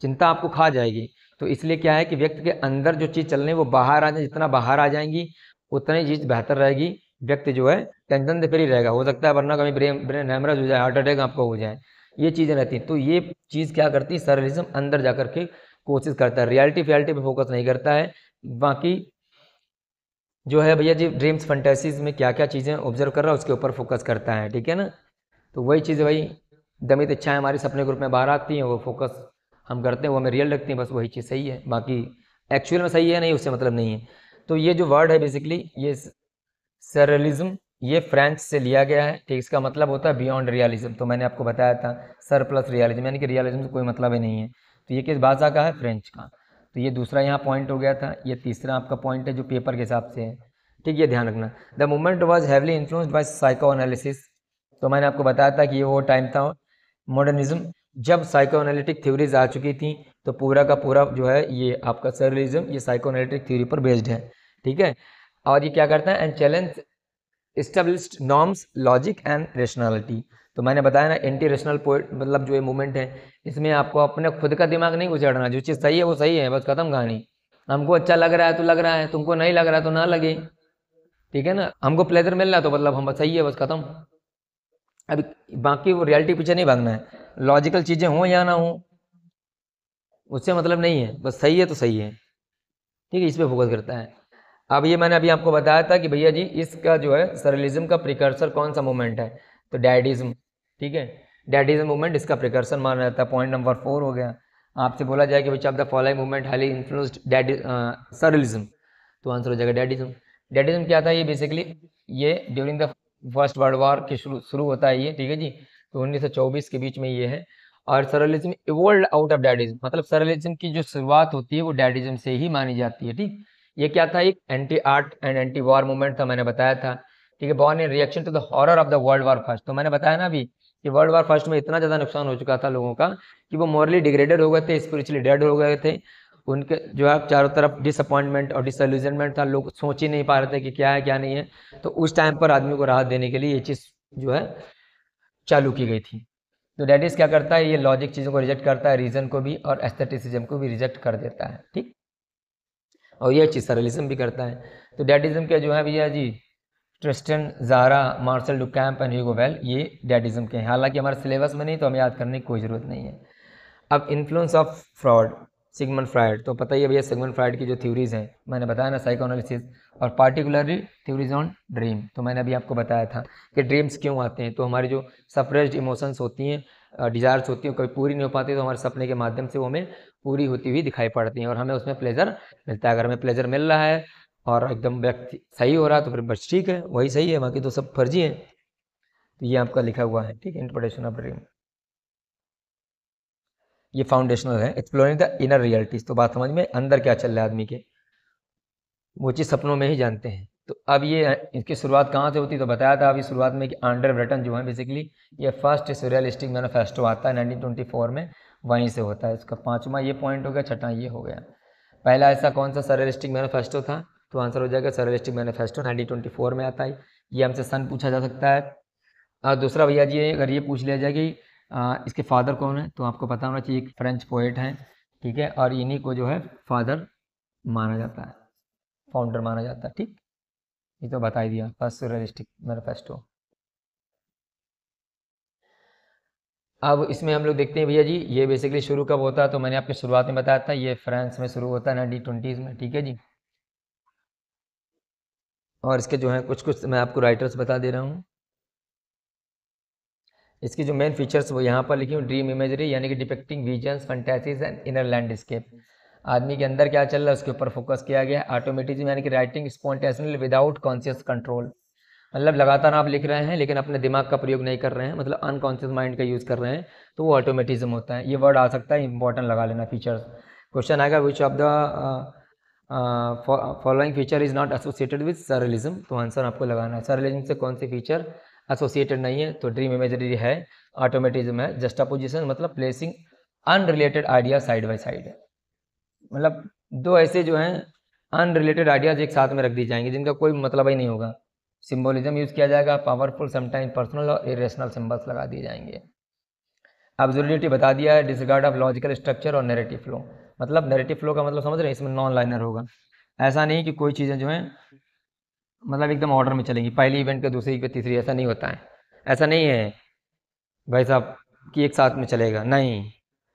चिंता आपको खा जाएगी। तो इसलिए क्या है कि व्यक्ति के अंदर जो चीज़ चल रही है वो बाहर आ जाए, जितना बाहर आ जाएंगी उतना ही चीज़ बेहतर रहेगी। व्यक्ति जो है टेंशन से फ्री रहेगा। हो सकता है वरना कभी ब्रेन हैमरेज हो जाए, हार्ट अटैक आपको हो जाए, ये चीज़ें रहती हैं। तो ये चीज़ क्या करती है, सरलिज्म अंदर जा करके कोशिश करता है, रियलिटी फियलिटी पे फोकस नहीं करता है। बाकी जो है भैया जी ड्रीम्स फंटेसीज में क्या क्या चीज़ें ऑब्जर्व कर रहा है उसके ऊपर फोकस करता है। ठीक है ना, तो वही चीज़ भाई, दमित इच्छाएं हमारे सपने के रूप में बाहर आती हैं, वो फोकस हम करते हैं, वो हमें रियल लगती हैं, बस वही चीज़ सही है। बाकी एक्चुअल में सही है नहीं उससे मतलब नहीं है। तो ये जो वर्ड है बेसिकली ये सरलिज्म, ये फ्रेंच से लिया गया है। ठीक, इसका मतलब होता है बियॉन्ड रियलिज्म। तो मैंने आपको बताया था सर प्लस रियलिज्म, यानी कि रियलिज्म से कोई मतलब ही नहीं है। तो ये किस भाषा का है, फ्रेंच का। तो ये दूसरा यहाँ पॉइंट हो गया था। ये तीसरा आपका पॉइंट है जो पेपर के हिसाब से है। ठीक, ये ध्यान रखना। The movement was heavily influenced by psycho analysis. तो मैंने आपको बताया था कि ये वो टाइम था मॉडर्निज्म, जब साइको एनालिटिक थ्योरीज आ चुकी थी। तो पूरा का पूरा जो है ये आपका सरलिज्म ये साइको एनालिटिक थ्योरी पर बेस्ड है। ठीक है, और ये क्या करता है, and challenge established norms logic and rationality. तो मैंने बताया ना एंटी रेशनल पोइट मतलब जो ये मूवमेंट है, इसमें आपको अपने खुद का दिमाग नहीं उछाड़ना, जो चीज़ सही है वो सही है, बस खत्म कहानी। हमको अच्छा लग रहा है तो लग रहा है, तुमको नहीं लग रहा है तो ना लगे। ठीक है ना, हमको प्लेजर मिल रहा है तो मतलब हम बस सही है, बस खत्म। अभी बाकी वो रियलिटी पीछे नहीं भागना है, लॉजिकल चीज़ें हों या ना हो उससे मतलब नहीं है, बस सही है तो सही है। ठीक है, इस पे फोकस करता है। अब ये मैंने अभी आपको बताया था कि भैया जी इसका जो है सरलिज्म का प्रिकर्सर कौन सा मूवमेंट है, तो डैडिज्म। ठीक है, डैडिज्म मूवमेंट इसका प्रिकर्सर माना जाता है। पॉइंट नंबर 4 हो गया। आपसे बोला जाए कि which of the following movement highly influenced surrealism, तो आंसर हो जाएगा डैडिज्म। डैडिज्म क्या था, ये बेसिकली ये during the first world war के शुरू होता है ये। ठीक है जी, तो 1924 के बीच में ये है। और सरलिज्म इवोल्व आउट ऑफ डैडिज्म, मतलब सरलिज्म की जो शुरुआत होती है वो डैडिज्म से ही मानी जाती है। ठीक, ये क्या था, एक anti art and anti war movement था, मैंने बताया था। ठीक है, born in reaction to the horror of the world war first. तो मैंने बताया ना अभी कि वर्ल्ड वॉर फर्स्ट में इतना ज़्यादा नुकसान हो चुका था लोगों का कि वो मॉरली डिग्रेडेड हो गए थे, स्पिरिचुअली डेड हो गए थे। उनके जो है चारों तरफ डिसअपॉइंटमेंट और डिसल्यूजनमेंट था, लोग सोच ही नहीं पा रहे थे कि क्या है क्या नहीं है। तो उस टाइम पर आदमी को राहत देने के लिए ये चीज़ जो है चालू की गई थी। तो डैट इज क्या करता है, ये लॉजिक चीज़ों को रिजेक्ट करता है, रीजन को भी और एस्थेटिसिज्म को भी रिजेक्ट कर देता है। ठीक, और ये चीज़ सरलिज्म भी करता है। तो डैडिज्म के जो है भैया जी Tristan Tzara, Marcel Duchamp and Hugo Ball, ये डैडिज्म के हैं। हालांकि हमारे सिलेबस में नहीं तो हमें याद करने की कोई ज़रूरत नहीं है। अब influence of Freud, Sigmund Freud. तो पता ही है भैया सिगमंड फ्रायड की जो थ्योरीज हैं, मैंने बताया ना साइकोएनालिसिस और पार्टिकुलरली थ्योरीज ऑन ड्रीम। तो मैंने अभी आपको बताया था कि ड्रीम्स क्यों आते हैं। तो हमारी जो सप्रेस्ड इमोशंस होती हैं, डिज़ायर्स होती हैं, कभी पूरी नहीं हो पाती, तो हमारे सपने के माध्यम से वो हमें पूरी होती हुई दिखाई पड़ती हैं और हमें उसमें प्लेजर मिलता है। अगर हमें प्लेजर मिल रहा है और एकदम व्यक्ति सही हो रहा है तो फिर बस ठीक है, वही सही है, बाकी तो सब फर्जी है। तो ये आपका लिखा हुआ है। ठीक है, इंटरप्रिटेशन ऑफ ड्रीम ये फाउंडेशनल है। एक्सप्लोरिंग द इनर रियलिटीज, तो बात समझ में, अंदर क्या चल रहा है आदमी के, वो चीज़ सपनों में ही जानते हैं। तो अब ये इसकी शुरुआत कहाँ से होती, तो बताया था अभी शुरुआत में कि आंडर ब्रेटन जो है बेसिकली ये फर्स्ट सरियलिस्टिक मैनिफेस्टो आता है 1924 में, वहीं से होता है। इसका 5वां ये पॉइंट हो गया, 6वां ये हो गया। पहला ऐसा कौन सा सरियलिस्टिक मैनिफेस्टो था, तो आंसर हो जाएगा सरियलिस्टिक मैनिफेस्टो 1924 में आता है। ये हमसे सन पूछा जा सकता है। और दूसरा भैया जी अगर ये पूछ लिया जाए कि इसके फादर कौन है तो आपको पता होना चाहिए, एक फ्रेंच पोएट हैं, ठीक है, और इन्हीं को जो है फादर माना जाता है, फाउंडर माना जाता है। ठीक, ये तो बता ही दिया, फर्स्ट रियलिस्टिक मैनिफेस्टो। अब इसमें हम लोग देखते हैं भैया जी, ये बेसिकली शुरू कब होता है, तो मैंने आपको शुरुआत में बताया था, ये फ्रांस में शुरू होता है 1920s में, ठीक है जी। और इसके जो है कुछ कुछ मैं आपको राइटर्स बता दे रहा हूँ। इसकी जो मेन फीचर्स वो यहाँ पर लिखी हूँ, ड्रीम इमेजरी यानी कि depicting visions, fantasies and inner landscape. आदमी के अंदर क्या चल रहा है उसके ऊपर फोकस किया गया है। ऑटोमेटिज्म यानी कि writing spontaneously without conscious control, मतलब लगातार आप लिख रहे हैं लेकिन अपने दिमाग का प्रयोग नहीं कर रहे हैं, मतलब अनकॉन्शियस माइंड का यूज़ कर रहे हैं, तो वो ऑटोमेटिज्म होता है। ये वर्ड आ सकता है, इंपॉर्टेंट लगा लेना फीचर्स। क्वेश्चन आएगा which of the following feature is not associated with surrealism, तो आंसर आपको लगाना है सररिज्म से कौन सी फीचर एसोसिएटेड नहीं है, तो ड्रीम इमेजरी है, ऑटोमेटिज्म है, जस्टापोजिशन मतलब placing unrelated idea side by side, मतलब दो ऐसे जो हैं अनरिलेटेड आइडियाज एक साथ में रख दी जाएंगे जिनका कोई मतलब ही नहीं होगा। सिंबोलिज्म यूज किया जाएगा, पावरफुल समटाइम पर्सनल और इरेशनल सिंबल्स लगा दिए जाएंगे। एब्सोल्यूटिटी बता दिया है, डिसगार्ड ऑफ लॉजिकल स्ट्रक्चर और नैरेटिव फ्लो, मतलब नैरेटिव फ्लो का मतलब समझ रहे हैं, इसमें नॉन लाइनर होगा। ऐसा नहीं कि कोई चीज़ें जो हैं मतलब एकदम ऑर्डर में चलेंगी, पहली इवेंट के दूसरी पे तीसरी, ऐसा नहीं होता है। ऐसा नहीं है भाई साहब कि एक साथ में चलेगा, नहीं,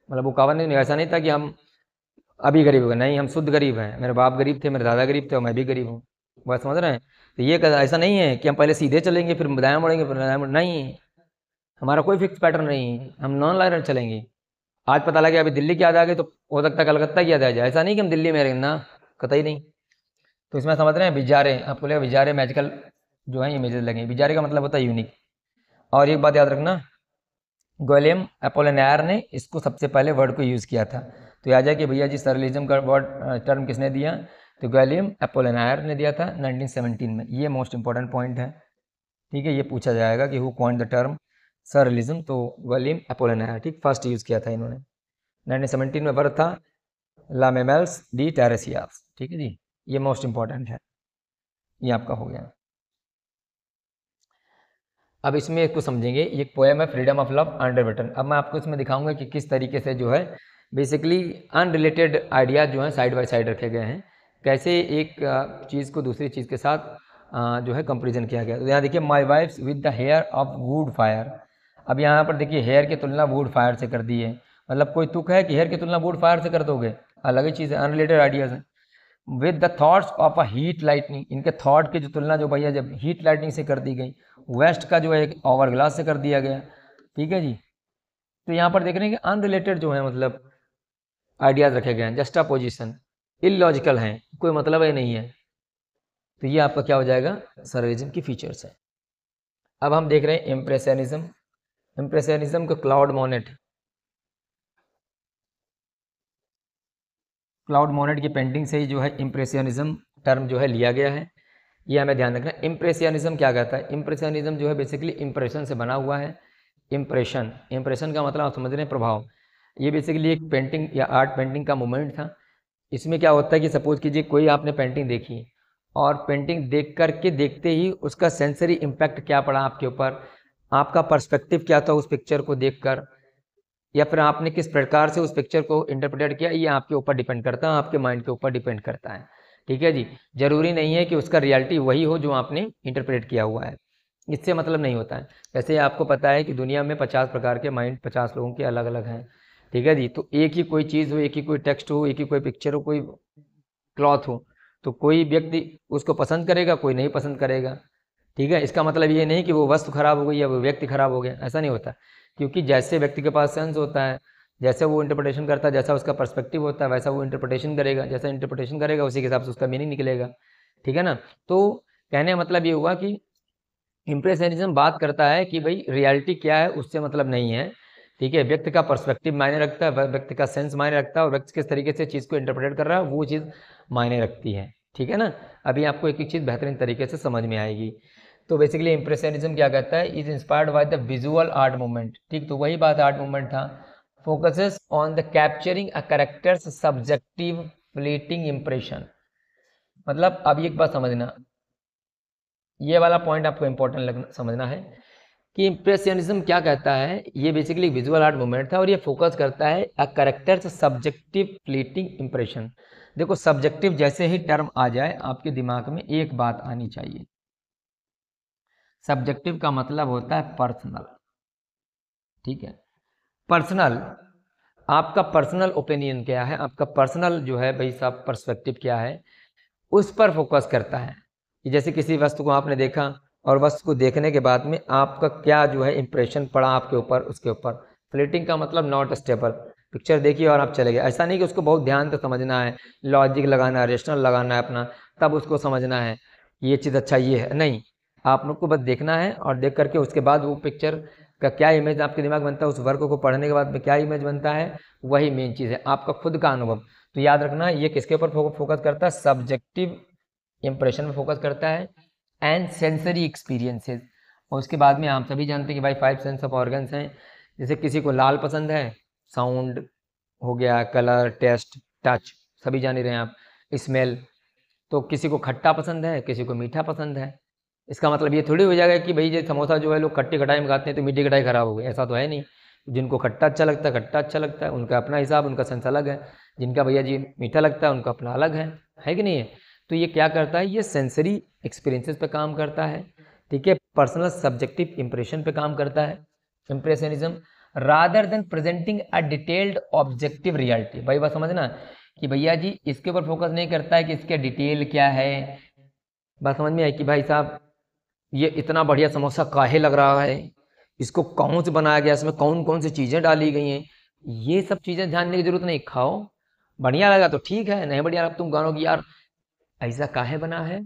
मतलब वो कहावत नहीं, ऐसा नहीं था कि हम अभी गरीब हो गए, नहीं, हम शुद्ध गरीब हैं, मेरे बाप गरीब थे, मेरे दादा गरीब थे और मैं भी गरीब हूँ, बात समझ रहे हैं। तो ये ऐसा नहीं है कि हम पहले सीधे चलेंगे फिर दायां मुड़ेंगे फिर दायां नहीं, हमारा कोई फिक्स पैटर्न नहीं है, हम नॉन लाइनर चलेंगे। आज पता लगे अभी दिल्ली की याद आ गई तो हो सकता है कलकत्ता की याद आ जाए, ऐसा नहीं कि हम दिल्ली में रहेंगे ना, कतई नहीं। तो इसमें समझ रहे हैं, विजारे आपको लगेगा विजारे मैजिकल जो है इमेजेस लगे, विजारे का मतलब होता है यूनिक। और एक बात याद रखना, गोलेम अपोलिनायर ने इसको सबसे पहले वर्ड को यूज़ किया था, तो याद है कि भैया जी सरलिज्म का वर्ड टर्म किसने दिया, तो गोलेम अपोलिनायर ने दिया था 1917 में। ये मोस्ट इंपॉर्टेंट पॉइंट है, ठीक है, ये पूछा जाएगा कि हु कॉइन्ड द टर्म सरलिज्म, तो गोलेम अपोलिनायर, ठीक, फर्स्ट यूज़ किया था इन्होंने, 1917 में बर्थ था लामेमेल्स डी टेरेसियास, ठीक है जी, ये मोस्ट इंपॉर्टेंट है, ये आपका हो गया। अब इसमें इसको समझेंगे, ये एक पोएम है फ्रीडम ऑफ लव अंडररिटन। अब मैं आपको इसमें दिखाऊंगा कि किस तरीके से जो है बेसिकली अनरिलेटेड आइडियाज जो हैं साइड बाय साइड रखे गए हैं, कैसे एक चीज़ को दूसरी चीज़ के साथ जो है कंपेरिजन किया गया। तो यहाँ देखिए, my wife's with the hair of wood fire. अब यहाँ पर देखिए हेयर की तुलना वुड फायर से कर दी है, मतलब कोई तुक है कि हेयर की तुलना वुड फायर से कर दोगे, अलग ही चीज़ है, अनरिलेटेड आइडियाज हैं। With the thoughts of a heat lightning, इनके थॉट की जो तुलना जो भैया जब हीट लाइटनिंग से कर दी गई, वेस्ट का जो है एक ओवर ग्लास से कर दिया गया, ठीक है जी। तो यहाँ पर देख रहे हैं कि अनरिलेटेड जो है मतलब आइडियाज रखे गए हैं, जस्टा पोजिशन, इलॉजिकल हैं, कोई मतलब ही नहीं है, तो ये आपका क्या हो जाएगा, सररिज्म की फीचर्स है। अब हम देख रहे हैं इम्प्रेशनिज्म। इम्प्रेशनिज्म को क्लाउड मोनेट की पेंटिंग से ही जो है इम्प्रेशनिज्म टर्म जो है लिया गया है, ये हमें ध्यान रखना है। इम्प्रेशनिज्म क्या कहता है, इम्प्रेशनिज्म जो है बेसिकली इम्प्रेशन से बना हुआ है। इम्प्रेशन, इम्प्रेशन का मतलब आप समझ रहे हैं प्रभाव। ये बेसिकली एक पेंटिंग या आर्ट पेंटिंग का मूवमेंट था। इसमें क्या होता है कि सपोज कीजिए कोई आपने पेंटिंग देखी और पेंटिंग देख कर के देखते ही उसका सेंसरी इम्पैक्ट क्या पड़ा आपके ऊपर, आपका पर्सपेक्टिव क्या था उस पिक्चर को देखकर, या फिर आपने किस प्रकार से उस पिक्चर को इंटरप्रेट किया, ये आपके ऊपर डिपेंड करता है, आपके माइंड के ऊपर डिपेंड करता है, ठीक है जी। जरूरी नहीं है कि उसका रियलिटी वही हो जो आपने इंटरप्रेट किया हुआ है, इससे मतलब नहीं होता है। वैसे आपको पता है कि दुनिया में 50 प्रकार के माइंड 50 लोगों के अलग अलग हैं, ठीक है जी। तो एक ही कोई चीज़ हो, एक ही कोई टेक्स्ट हो, एक ही कोई पिक्चर हो, कोई क्लॉथ हो, तो कोई व्यक्ति उसको पसंद करेगा, कोई नहीं पसंद करेगा, ठीक है। इसका मतलब ये नहीं कि वो वस्तु खराब हो गई या वो व्यक्ति खराब हो गया, ऐसा नहीं होता। क्योंकि जैसे व्यक्ति के पास सेंस होता है, जैसे वो इंटरप्रिटेशन करता है, जैसा उसका पर्सपेक्टिव होता है, वैसा वो इंटरप्रिटेशन करेगा, जैसा इंटरप्रिटेशन करेगा उसी के हिसाब से उसका मीनिंग निकलेगा, ठीक है ना। तो कहने का मतलब ये हुआ कि इम्प्रेशनिज्म बात करता है कि भाई रियलिटी क्या है उससे मतलब नहीं है, ठीक है। व्यक्ति का पर्सपेक्टिव मायने रखता है, व्यक्ति का सेंस मायने रखता है, और व्यक्ति किस तरीके से चीज़ को इंटरप्रेट कर रहा है वो चीज़ मायने रखती है, ठीक है ना। अभी आपको एक एक चीज़ बेहतरीन तरीके से समझ में आएगी। तो बेसिकली इम्प्रेशनिज्म क्या कहता है, is inspired by the visual art movement, ठीक, तो वही बात आर्ट मूवमेंट था। Focuses on the capturing a characters subjective fleeting impression, मतलब अब एक बात समझना, ये वाला पॉइंट आपको इंपॉर्टेंट समझना है कि इम्प्रेशनिज्म क्या कहता है, ये बेसिकली विजुअल आर्ट मूवमेंट था और ये फोकस करता है अ कैरेक्टर्स सब्जेक्टिव फ्लीटिंग इंप्रेशन। देखो सब्जेक्टिव जैसे ही टर्म आ जाए आपके दिमाग में एक बात आनी चाहिए, सब्जेक्टिव का मतलब होता है पर्सनल। ठीक है, पर्सनल, आपका पर्सनल ओपिनियन क्या है, आपका पर्सनल जो है भाई साहब पर्सपेक्टिव क्या है, उस पर फोकस करता है। कि जैसे किसी वस्तु को आपने देखा और वस्तु को देखने के बाद में आपका क्या जो है इंप्रेशन पड़ा आपके ऊपर, उसके ऊपर। फ्लिटिंग का मतलब नॉट स्टेबल, पिक्चर देखिए और आप चले गए, ऐसा नहीं कि उसको बहुत ध्यान से समझना है, लॉजिक लगाना है, रेशनल लगाना है अपना, तब उसको समझना है ये चीज़ अच्छा ये है, नहीं। आप लोग को बस देखना है और देख करके उसके बाद वो पिक्चर का क्या इमेज आपके दिमाग बनता है, उस वर्क को पढ़ने के बाद में क्या इमेज बनता है, वही मेन चीज़ है, आपका खुद का अनुभव। तो याद रखना ये किसके ऊपर फोकस करता है, सब्जेक्टिव इंप्रेशन में फोकस करता है एंड सेंसरी एक्सपीरियंसेस। और उसके बाद में हम सभी जानते हैं कि भाई 5 सेंस ऑफ ऑर्गन्स हैं। जैसे किसी को लाल पसंद है, साउंड हो गया, कलर, टेस्ट, टच, सभी जान ही रहे हैं आप, स्मेल। तो किसी को खट्टा पसंद है, किसी को मीठा पसंद है। इसका मतलब ये थोड़ी हो जाएगा कि भाई ये समोसा जो है लोग खट्टी खटाई में खाते हैं तो मीठी खटाई खराब हो गई, ऐसा तो है नहीं। जिनको खट्टा अच्छा लगता है खट्टा अच्छा लगता है, उनका अपना हिसाब, उनका सेंस अलग है। जिनका भैया जी मीठा लगता है उनका अपना अलग है कि नहीं है। तो ये क्या करता है, ये सेंसरी एक्सपीरियंसेस पे काम करता है। ठीक है, पर्सनल सब्जेक्टिव इंप्रेशन पे काम करता है impressionism, rather than presenting a detailed objective reality. भाई बात समझना कि भैया जी इसके ऊपर फोकस नहीं करता है कि इसके डिटेल क्या है। बात समझ में आई कि भाई साहब ये इतना बढ़िया समोसा काहे लग रहा है, इसको कौन से बनाया गया, इसमें कौन कौन सी चीज़ें डाली गई हैं, ये सब चीज़ें ध्यान देने की जरूरत नहीं। खाओ, बढ़िया लगा तो ठीक है, नहीं बढ़िया लगा तुम गानो कि यार ऐसा काहे बना है,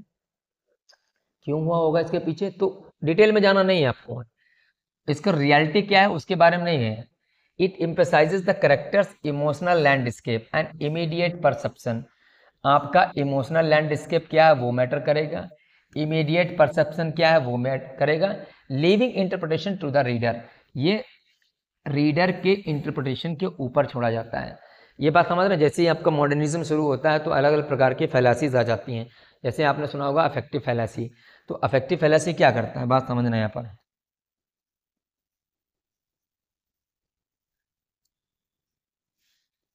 क्यों हुआ होगा इसके पीछे, तो डिटेल में जाना नहीं है आपको। इसका रियलिटी क्या है उसके बारे में नहीं है। It emphasises the characters emotional landscape and immediate perception. आपका इमोशनल लैंडस्केप क्या है वो मैटर करेगा, इमीडिएट परसेप्शन क्या है वो मैटर करेगा, leaving interpretation to the reader, ये रीडर के इंटरप्रिटेशन के ऊपर छोड़ा जाता है। ये बात समझ रहे हैं। जैसे ही आपका मॉडर्निज्म शुरू होता है तो अलग अलग प्रकार की फैलासीज आ जाती हैं। जैसे आपने सुना होगा अफेक्टिव फैलासी। तो अफेक्टिव फैलासी क्या करता है, बात समझना यहाँ पर।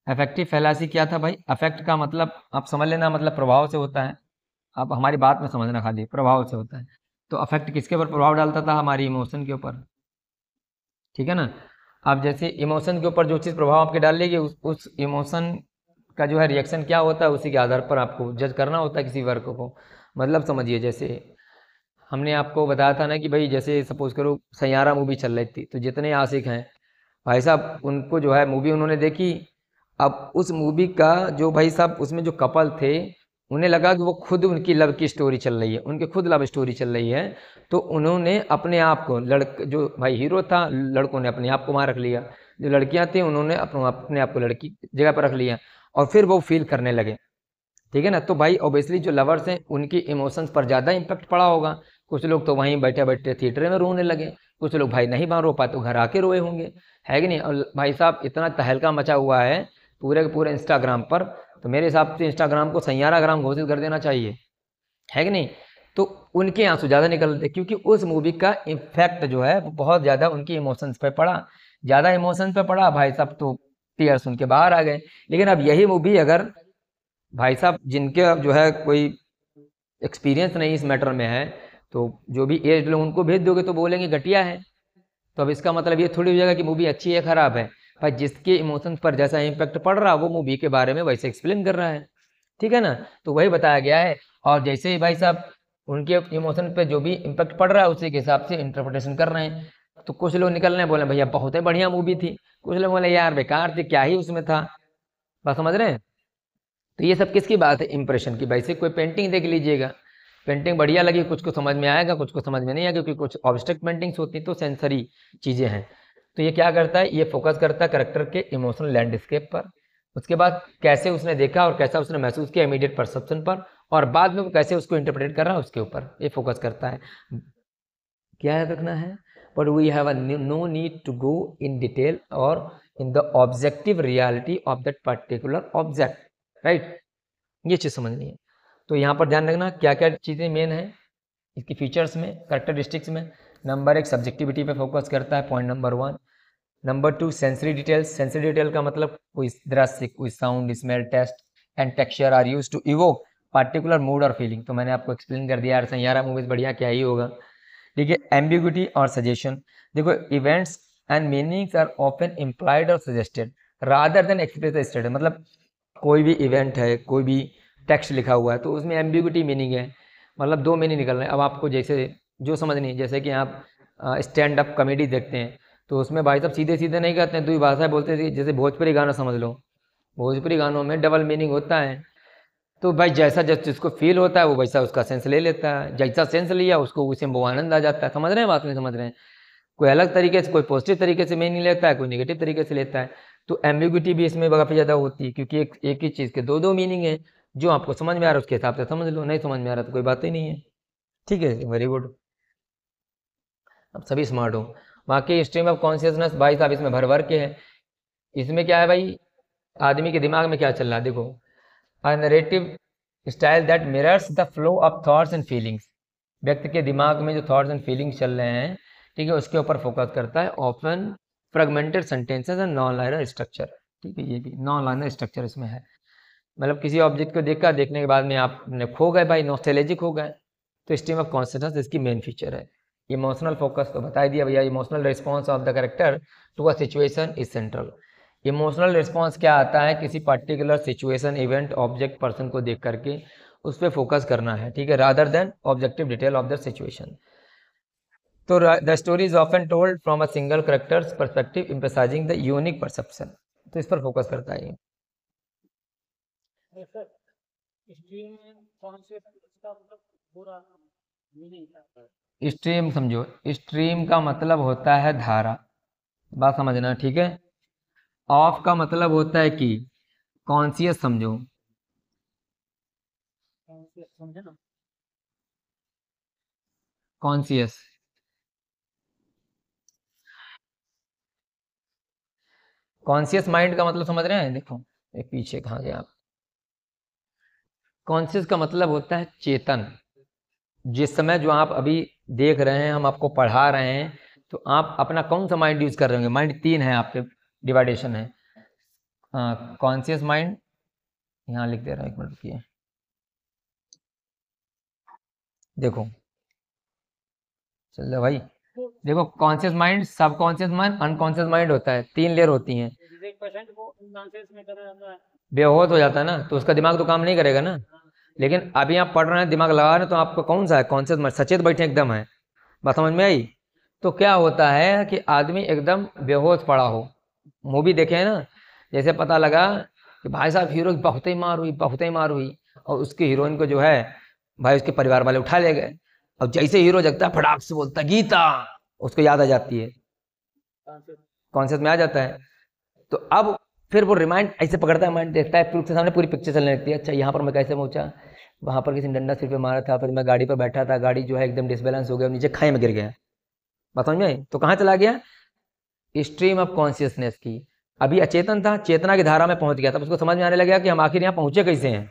अफेक्टिव फैलासी क्या था भाई, अफेक्ट का मतलब आप समझ लेना, मतलब प्रभाव से होता है। आप हमारी बात में समझना, खाली प्रभाव से होता है। तो अफेक्ट किसके ऊपर प्रभाव डालता था, हमारी इमोशन के ऊपर। ठीक है ना। आप जैसे इमोशन के ऊपर जो चीज़ प्रभाव आपके डाल लेगी उस इमोशन का जो है रिएक्शन क्या होता है, उसी के आधार पर आपको जज करना होता है किसी वर्क को। मतलब समझिए, जैसे हमने आपको बताया था ना कि भाई जैसे सपोज करो सैयारा मूवी चल रही थी, तो जितने आशिक हैं भाई साहब उनको जो है मूवी उन्होंने देखी। अब उस मूवी का जो भाई साहब उसमें जो कपल थे, उन्हें लगा कि वो खुद उनकी लव की स्टोरी चल रही है, उनकी खुद लव स्टोरी चल रही है। तो उन्होंने अपने आप को, जो भाई हीरो था, लड़कों ने अपने आप को वहाँ रख लिया, जो लड़कियां थी उन्होंने अपने आप को लड़की जगह पर रख लिया, और फिर वो फील करने लगे। ठीक है ना। तो भाई ऑब्वियसली जो लवर्स हैं उनकी इमोशंस पर ज़्यादा इम्पेक्ट पड़ा होगा। कुछ लोग तो वहीं बैठे बैठे थिएटर में रोने लगे, कुछ लोग भाई नहीं वहाँ रो पाए तो घर आके रोए होंगे, है कि नहीं। और भाई साहब इतना तहलका मचा हुआ है पूरे के पूरे इंस्टाग्राम पर, तो मेरे हिसाब से इंस्टाग्राम को सैयारा ग्राम घोषित कर देना चाहिए, है कि नहीं। तो उनके आंसू ज़्यादा निकलते क्योंकि उस मूवी का इम्पैक्ट जो है वो बहुत ज़्यादा उनकी इमोशंस पे पड़ा। ज़्यादा इमोशंस पे पड़ा भाई साहब तो टीयर्स उनके बाहर आ गए। लेकिन अब यही मूवी अगर भाई साहब जिनके अब जो है कोई एक्सपीरियंस नहीं इस मैटर में है, तो जो भी एज लोग उनको भेज दोगे तो बोलेंगे घटिया है। तो अब इसका मतलब ये थोड़ी हो जाएगा कि मूवी अच्छी है खराब है। भाई जिसके इमोशंस पर जैसा इम्पैक्ट पड़ रहा है वो मूवी के बारे में वैसे एक्सप्लेन कर रहा है। ठीक है ना। तो वही बताया गया है। और जैसे ही भाई साहब उनके इमोशन पे जो भी इम्पैक्ट पड़ रहा है उसी के हिसाब से इंटरप्रिटेशन कर रहे हैं। तो कुछ लोग निकल रहे हैं बोले भैया बहुत ही बढ़िया मूवी थी, कुछ लोग बोले यार बेकार थी, क्या ही उसमें था। बात समझ रहे हैं। तो ये सब किसकी बात है, इंप्रेशन की। वैसे कोई पेंटिंग देख लीजिएगा, पेंटिंग बढ़िया लगी, कुछ को समझ में आएगा, कुछ को समझ में नहीं आएगा, क्योंकि कुछ ऑब्स्ट्रैक्ट पेंटिंग्स होती तो सेंसरी चीज़ें हैं। तो ये क्या करता है, ये फोकस करता है करेक्टर के इमोशनल लैंडस्केप पर। उसके बाद कैसे उसने देखा और कैसा उसने महसूस किया इमीडिएट परसेप्शन पर, और बाद में वो कैसे उसको इंटरप्रेट कर रहा है उसके ऊपर ये फोकस करता है। क्या याद रखना है, but we have no need to go in detail और in the objective reality of that particular object, right. ये चीज़ समझनी है। तो यहाँ पर ध्यान रखना क्या क्या चीज़ें मेन है। इसकी फीचर्स में, करेक्टरिस्टिक्स में। नंबर 1 सब्जेक्टिविटी पे फोकस करता है, point number 1। Number 2 sensory details. Sensory detail का मतलब कोई दृश्य, कोई sound, smell, taste and texture are use to evoke particular mood और फीलिंग। तो मैंने आपको एक्सप्लेन कर दिया यार, सैयारा मूवीज बढ़िया क्या ही होगा। ठीक है, एम्बिग्यूटी और सजेशन। देखो, events and meanings are often implied और suggested rather than express stated. मतलब कोई भी इवेंट है, कोई भी टेक्स्ट लिखा हुआ है तो उसमें एम्बिग्यूटी मीनिंग है, मतलब दो मीनिंग निकल रहे हैं। अब आपको जैसे जो समझ नहीं, जैसे कि आप स्टैंड अप कॉमेडी देखते हैं तो उसमें भाई साहब सीधे सीधे नहीं कहते हैं, दुई भाषाएं बोलते हैं। जैसे भोजपुरी गाना समझ लो, भोजपुरी गानों में डबल मीनिंग होता है। तो भाई जैसा जिसको फील होता है वो वैसा उसका सेंस ले लेता है, जैसा सेंस लिया उसको उसी में वो आनंद आ जाता है। समझ रहे हैं बात, नहीं समझ रहे हैं? कोई अलग तरीके से, कोई पॉजिटिव तरीके से मीनिंग लेता है, कोई नेगेटिव तरीके से लेता है। तो एम्बिग्यूटी भी इसमें काफ़ी ज़्यादा होती है, क्योंकि एक ही चीज़ के दो दो मीनिंग है। जो आपको समझ में आ रहा है उसके हिसाब से समझ लो, नहीं समझ में आ रहा तो कोई बात ही नहीं है। ठीक है, वेरी गुड, अब सभी स्मार्ट हो। बाकी स्ट्रीम ऑफ कॉन्शियसनेस भाई साहब इसमें भर भर के है। इसमें क्या है भाई, आदमी के दिमाग में क्या चल रहा है देखो। अ narrative style that mirrors the flow of thoughts and feelings. व्यक्ति के दिमाग में जो थॉट्स एंड फीलिंग्स चल रहे हैं, ठीक है, उसके ऊपर फोकस करता है। Often fragmented sentences and non liner structure. ठीक है, ये भी नॉन लाइनर स्ट्रक्चर इसमें है। मतलब किसी ऑब्जेक्ट को देखकर देखने के बाद में आपने खो गए भाई, नॉस्टैल्जिक हो गए। तो स्ट्रीम ऑफ कॉन्शियसनेस इसकी मेन फीचर है। इमोशनल फोकस तो बता दिया भैया, emotional response of the character to a situation is central. Emotional response क्या आता है, किसी particular situation, event, object, person को देख करके उस पर फोकस करना है। ठीक है, rather than objective detail of the situation. तो the story is often told from a single character's perspective emphasising the unique perception. तो इस पर फोकस करता है ये। स्ट्रीम समझो, स्ट्रीम का मतलब होता है धारा, बात समझना, ठीक है। ऑफ का मतलब होता है कि, कॉन्शियस समझो, कॉन्शियस। कॉन्शियस माइंड का मतलब समझ रहे हैं? देखो एक पीछे कहाँ गए आप। कॉन्शियस का मतलब होता है चेतन। जिस समय जो आप अभी देख रहे हैं, हम आपको पढ़ा रहे हैं, तो आप अपना कौन सा माइंड यूज कर रहे होंगे? माइंड तीन है आपके, डिवाइडेशन है। कॉन्शियस माइंड, यहाँ लिख दे रहा हूँ, एक मिनट रुकिए। देखो चल भाई, देखो कॉन्शियस माइंड, सब कॉन्शियस माइंड, अनकॉन्शियस माइंड होता है। तीन लेयर होती हैं। बेहोश हो जाता है ना, तो उसका दिमाग तो काम नहीं करेगा ना। लेकिन अभी आप पढ़ रहे हैं, दिमाग लगा रहे हैं, तो आपका कौन सा है? कॉन्शियस माइंड, सचेत बैठे एकदम है। बात समझ में आई? तो क्या होता है कि आदमी एकदम बेहोश पड़ा हो, मूवी देखे है ना, जैसे पता लगा कि भाई साहब हीरो की बहुत ही मार हुई, बहुत ही मार हुई, और उसकी हीरोइन को जो है भाई उसके परिवार वाले उठा ले गए। अब जैसे हीरो जगता है, फटाक से बोलता है गीता, उसको याद आ जाती है, कॉन्शियस में आ जाता है। तो अब फिर वो रिमाइंड ऐसे पकड़ता है, माइंड देखता है, फिर उसके सामने पूरी पिक्चर चलने लगती है। अच्छा यहाँ पर मैं कैसे पहुंचा, वहां पर किसी ने डंडा सिर पे मारा था, फिर मैं गाड़ी पर बैठा था, गाड़ी जो है एकदम डिसबैलेंस हो गया, नीचे खाई में गिर गया। बात समझ में आई? तो कहाँ चला गया? स्ट्रीम ऑफ कॉन्शियसनेस की। अभी अचेतन था, चेतना की धारा में पहुंच गया, तब उसको समझ में आने लगा कि हम आखिर यहाँ पहुंचे कैसे हैं।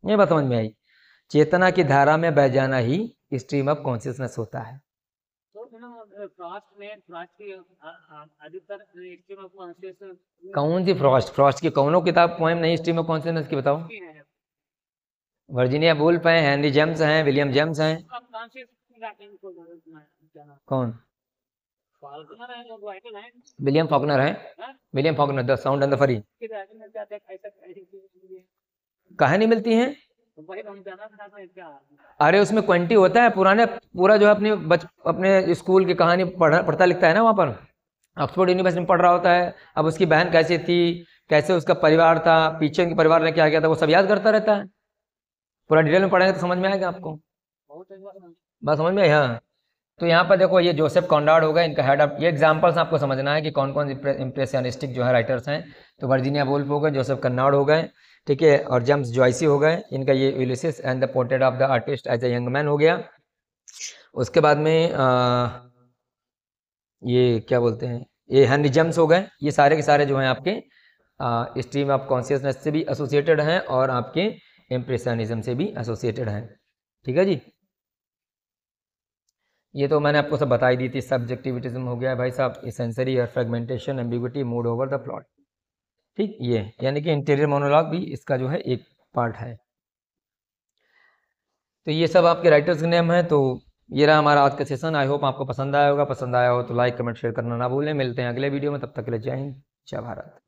ये बात समझ में आई? चेतना की धारा में बह जाना ही स्ट्रीम ऑफ कॉन्शियसनेस होता है। कौन सी फ्रॉस्ट? फ्रॉस्ट की कौनों किताब पोएम नहीं स्ट्रीम ऑफ कॉन्शियसनेस की, बताओ। वर्जीनिया वुल्फ हैं, हेनरी जेम्स हैं, विलियम जेम्स हैं। कौन? विलियम फॉकनर है। William Faulkner, the sound and the फरी। कहाँ नहीं मिलती हैं? अरे उसमें क्वेंटी होता है, पुराने पूरा जो है अपने स्कूल की कहानी पढ़ता लिखता है ना वहाँ पर। ऑक्सफोर्ड यूनिवर्सिटी में पढ़ रहा होता है। अब उसकी बहन कैसी थी, कैसे उसका परिवार था, पीछे उनके परिवार ने क्या किया था, वो सब याद करता रहता है। पूरा डिटेल में पढ़ेंगे तो समझ में आएगा आपको। बस समझ में आई? हाँ। तो यहाँ पर देखो, ये जोसेफ कॉनराड हो गए, इनका हेड ऑफ, ये एग्जांपल्स आपको समझना है कि कौन कौन इम्प्रेशनिस्टिक जो है राइटर्स हैं। तो वर्जीनिया वुल्फ हो गए, जोसेफ कॉनराड हो गए, ठीक है, और जेम्स जॉयसी हो गए। इनका ये Ulysses and the portrait of the artist as a young man हो गया। उसके बाद में ये क्या बोलते हैं, ये हेनरी जेम्स हो गए। ये सारे के सारे जो हैं आपके स्ट्रीम ऑफ कॉन्शियसनेस से भी एसोसिएटेड हैं और आपके इम्प्रेशनिज्म से भी एसोसिएटेड हैं। ठीक है जी। ये तो मैंने आपको सब बता ही दी थी। सब्जेक्टिविटिज्म हो गया भाई साहब, सेंसरी और fragmentation, ambiguity, mood over the plot. ठीक, ये यानी कि इंटीरियर मोनोलॉग भी इसका जो है एक पार्ट है। तो ये सब आपके राइटर्स के नेम है। तो ये रहा हमारा आज का सेशन। आई होप आपको पसंद आया होगा। पसंद आया हो तो लाइक कमेंट शेयर करना ना भूलें। मिलते हैं अगले वीडियो में, तब तक के लिए जय हिंद, जय भारत।